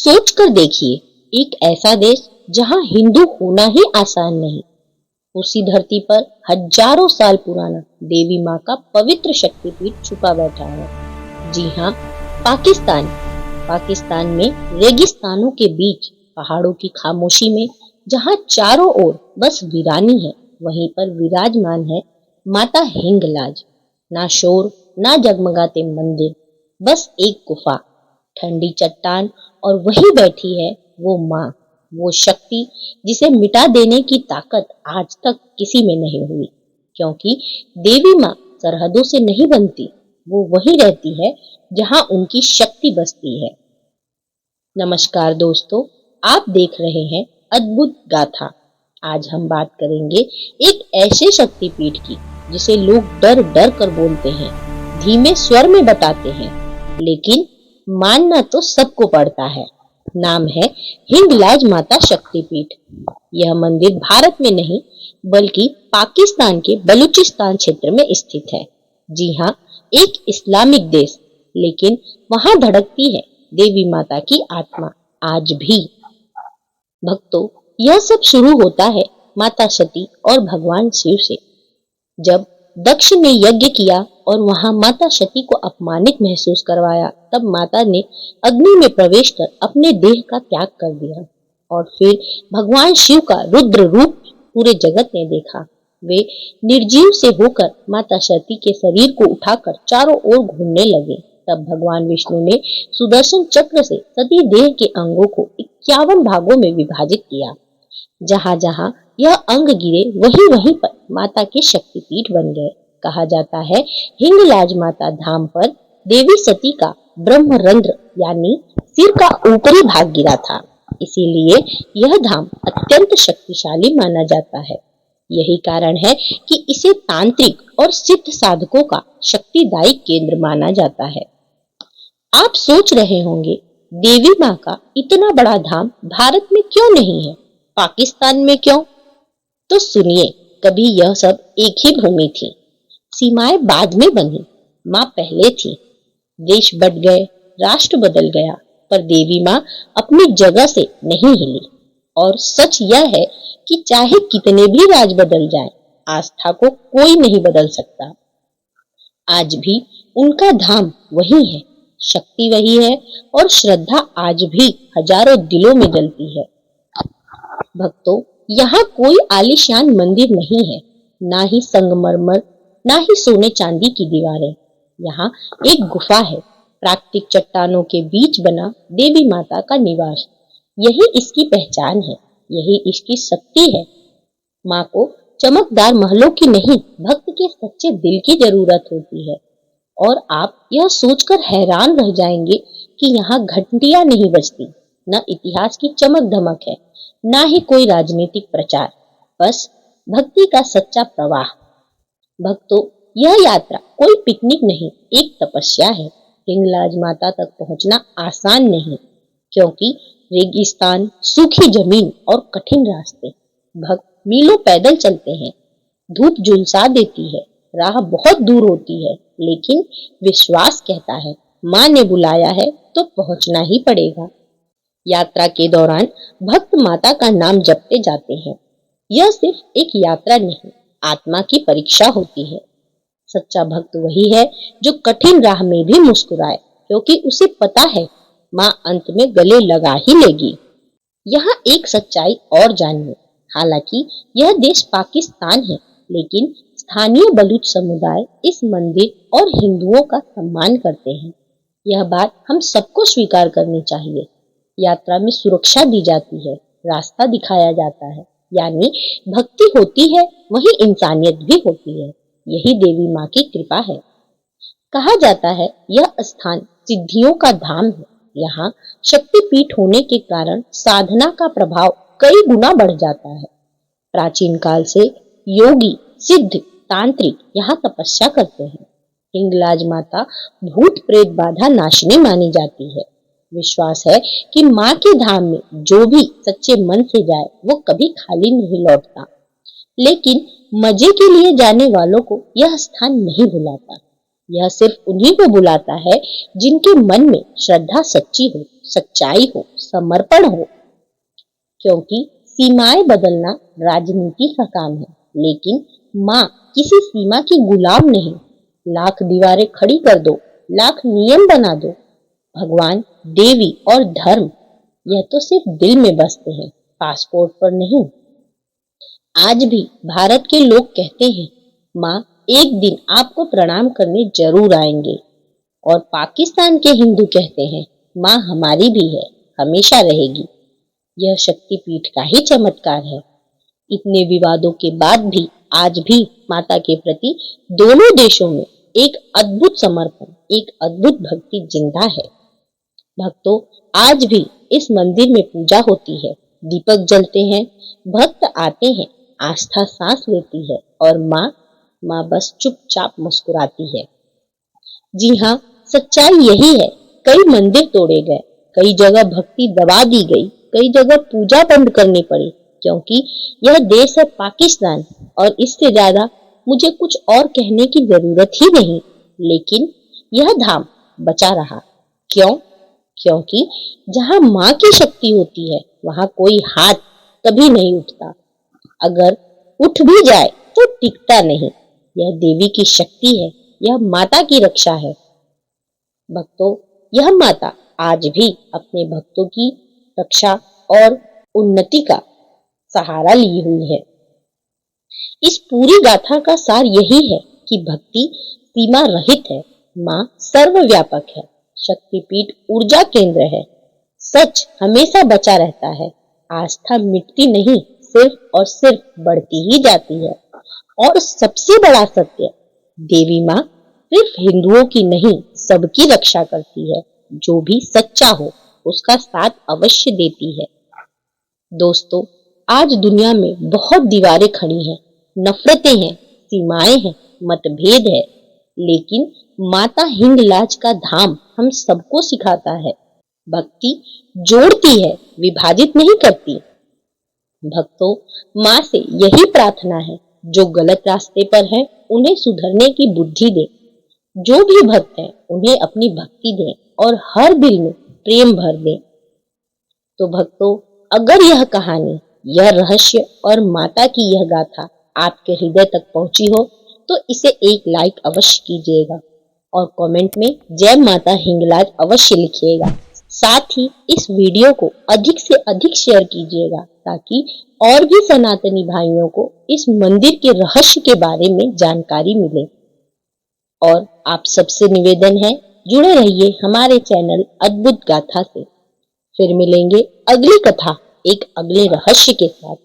सोच कर देखिए, एक ऐसा देश जहां हिंदू होना ही आसान नहीं, उसी धरती पर हजारों साल पुराना देवी माँ का पवित्र शक्तिपीठ छुपा बैठा है। जी हाँ, पाकिस्तान। पाकिस्तान में रेगिस्तानों के बीच पहाड़ों की खामोशी में जहाँ चारों ओर बस वीरानी है, वहीं पर विराजमान है माता हिंगलाज। ना शोर, ना जगमगाते मंदिर, बस एक गुफा, ठंडी चट्टान, और वही बैठी है वो माँ, वो शक्ति जिसे मिटा देने की ताकत आज तक किसी में नहीं हुई। क्योंकि देवी माँ सरहदों से नहीं बनती, वो वहीं रहती है जहाँ उनकी शक्ति बसती है। नमस्कार दोस्तों, आप देख रहे हैं अद्भुत गाथा। आज हम बात करेंगे एक ऐसे शक्तिपीठ की जिसे लोग डर डर कर बोलते हैं, धीमे स्वर में बताते हैं, लेकिन मानना तो सबको पड़ता है। नाम है हिंगलाज माता शक्तिपीठ। यह मंदिर भारत में नहीं बल्कि पाकिस्तान के बलूचिस्तान क्षेत्र में स्थित है। जी हाँ, एक इस्लामिक देश, लेकिन वहां धड़कती है देवी माता की आत्मा आज भी। भक्तों, यह सब शुरू होता है माता सती और भगवान शिव से। जब दक्ष ने यज्ञ किया और वहां माता सती को अपमानित महसूस करवाया, तब माता ने अग्नि में प्रवेश कर अपने देह का त्याग कर दिया। और फिर भगवान शिव का रुद्र रूप पूरे जगत ने देखा। वे निर्जीव से होकर माता सती के शरीर को उठाकर चारों ओर घूमने लगे। तब भगवान विष्णु ने सुदर्शन चक्र से सती देह के अंगों को 51 भागों में विभाजित किया। जहां जहां यह अंग गिरे, वहीं वहीं पर माता के शक्तिपीठ बन गए। कहा जाता है हिंगलाज माता धाम पर देवी सती का ब्रह्मरंध्र यानी सिर का ऊपरी भाग गिरा था, इसीलिए यह धाम अत्यंत शक्तिशाली माना जाता है। यही कारण है कि इसे तांत्रिक और सिद्ध साधकों का शक्तिदायी केंद्र माना जाता है। आप सोच रहे होंगे, देवी माँ का इतना बड़ा धाम भारत में क्यों नहीं है, पाकिस्तान में क्यों? तो सुनिए, कभी यह सब एक ही भूमि थी, सीमाएं बाद में बनी, माँ पहले थी। देश बट गए, राष्ट्र बदल गया, पर देवी माँ अपनी जगह से नहीं हिली। और सच यह है कि चाहे कितने भी राज बदल जाएं, आस्था को कोई नहीं बदल सकता। आज भी उनका धाम वही है, शक्ति वही है, और श्रद्धा आज भी हजारों दिलों में जलती है। भक्तों, यहाँ कोई आलीशान मंदिर नहीं है, ना ही संगमरमर, ना ही सोने चांदी की दीवारें। यहाँ एक गुफा है, प्राकृतिक चट्टानों के बीच बना देवी माता का निवास। यही इसकी पहचान है, यही इसकी शक्ति है। माँ को चमकदार महलों की नहीं, भक्त के सच्चे दिल की जरूरत होती है। और आप यह सोचकर हैरान रह जाएंगे कि यहाँ घंटियां नहीं बजती, न इतिहास की चमक धमक है, ना ही कोई राजनीतिक प्रचार, बस भक्ति का सच्चा प्रवाह। भक्तों, यह यात्रा कोई पिकनिक नहीं, एक तपस्या है। हिंगलाज माता तक पहुंचना आसान नहीं, क्योंकि रेगिस्तान, सूखी जमीन और कठिन रास्ते। भक्त मीलों पैदल चलते हैं, धूप झुलसा देती है, राह बहुत दूर होती है, लेकिन विश्वास कहता है माँ ने बुलाया है तो पहुंचना ही पड़ेगा। यात्रा के दौरान भक्त माता का नाम जपते जाते हैं। यह सिर्फ एक यात्रा नहीं, आत्मा की परीक्षा होती है। सच्चा भक्त वही है जो कठिन राह में भी मुस्कुराए, क्योंकि उसे पता है माँ अंत में गले लगा ही लेगी। यहाँ एक सच्चाई और जानिए, हालांकि यह देश पाकिस्तान है, लेकिन स्थानीय बलूच समुदाय इस मंदिर और हिंदुओं का सम्मान करते हैं। यह बात हम सबको स्वीकार करनी चाहिए। यात्रा में सुरक्षा दी जाती है, रास्ता दिखाया जाता है, यानी भक्ति होती है वही इंसानियत भी होती है। यही देवी माँ की कृपा है। कहा जाता है यह स्थान सिद्धियों का धाम है। यहाँ शक्तिपीठ होने के कारण साधना का प्रभाव कई गुना बढ़ जाता है। प्राचीन काल से योगी, सिद्ध, तांत्रिक यहाँ तपस्या करते हैं। हिंगलाज माता भूत प्रेत बाधा नाशिनी मानी जाती है। विश्वास है कि माँ के धाम में जो भी सच्चे मन से जाए वो कभी खाली नहीं लौटता। लेकिन मजे के लिए जाने वालों को यह स्थान नहीं भुलाता। यह सिर्फ उन्हीं को बुलाता है जिनके मन में श्रद्धा सच्ची हो, सच्चाई हो, समर्पण हो। क्योंकि सीमाएं बदलना राजनीति का काम है, लेकिन माँ किसी सीमा की गुलाम नहीं। लाख दीवारें खड़ी कर दो, लाख नियम बना दो, भगवान, देवी और धर्म यह तो सिर्फ दिल में बसते हैं, पासपोर्ट पर नहीं। आज भी भारत के लोग कहते हैं, माँ एक दिन आपको प्रणाम करने जरूर आएंगे। और पाकिस्तान के हिंदू कहते हैं, माँ हमारी भी है, हमेशा रहेगी। यह शक्तिपीठ का ही चमत्कार है। इतने विवादों के बाद भी आज भी माता के प्रति दोनों देशों में एक अद्भुत समर्पण, एक अद्भुत भक्ति जिंदा है। भक्तों, आज भी इस मंदिर में पूजा होती है, दीपक जलते हैं, भक्त आते हैं, आस्था सांस लेती है और माँ बस चुपचाप मुस्कुराती है। जी हाँ, सच्चाई यही है। कई मंदिर तोड़े गए, कई जगह भक्ति दबा दी गई, कई जगह पूजा बंद करनी पड़ी, क्योंकि यह देश है पाकिस्तान और इससे ज्यादा मुझे कुछ और कहने की जरूरत ही नहीं। लेकिन यह धाम बचा रहा। क्यों? क्योंकि जहाँ माँ की शक्ति होती है, वहाँ कोई हाथ कभी नहीं उठता। अगर उठ भी जाए तो टिकता नहीं। यह देवी की शक्ति है, यह माता की रक्षा है। भक्तों, यह माता आज भी अपने भक्तों की रक्षा और उन्नति का सहारा ली हुई है। इस पूरी गाथा का सार यही है कि भक्ति सीमा रहित है, माँ सर्वव्यापक है, शक्तिपीठ ऊर्जा केंद्र है, सच हमेशा बचा रहता है, आस्था मिटती नहीं, सिर्फ और सिर्फ बढ़ती ही जाती है। और सबसे बड़ा सत्य, देवी माँ सिर्फ हिंदुओं की नहीं, सबकी रक्षा करती है। जो भी सच्चा हो उसका साथ अवश्य देती है। दोस्तों, आज दुनिया में बहुत दीवारें खड़ी हैं, नफरतें हैं, सीमाएं हैं, मतभेद है, लेकिन माता हिंगलाज का धाम हम सबको सिखाता है, भक्ति जोड़ती है, विभाजित नहीं करती। भक्तों, माँ से यही प्रार्थना है, जो गलत रास्ते पर है उन्हें सुधरने की बुद्धि दे, जो भी भक्त है उन्हें अपनी भक्ति दे और हर दिल में प्रेम भर दे। तो भक्तों, अगर यह कहानी, यह रहस्य और माता की यह गाथा आपके हृदय तक पहुंची हो तो इसे एक लाइक अवश्य कीजिएगा और कमेंट में जय माता हिंगलाज अवश्य लिखिएगा। साथ ही इस वीडियो को अधिक से अधिक शेयर कीजिएगा ताकि और भी सनातनी भाइयों को इस मंदिर के रहस्य के बारे में जानकारी मिले। और आप सबसे निवेदन है, जुड़े रहिए हमारे चैनल अद्भुत गाथा से। फिर मिलेंगे अगली कथा एक अगले रहस्य के साथ।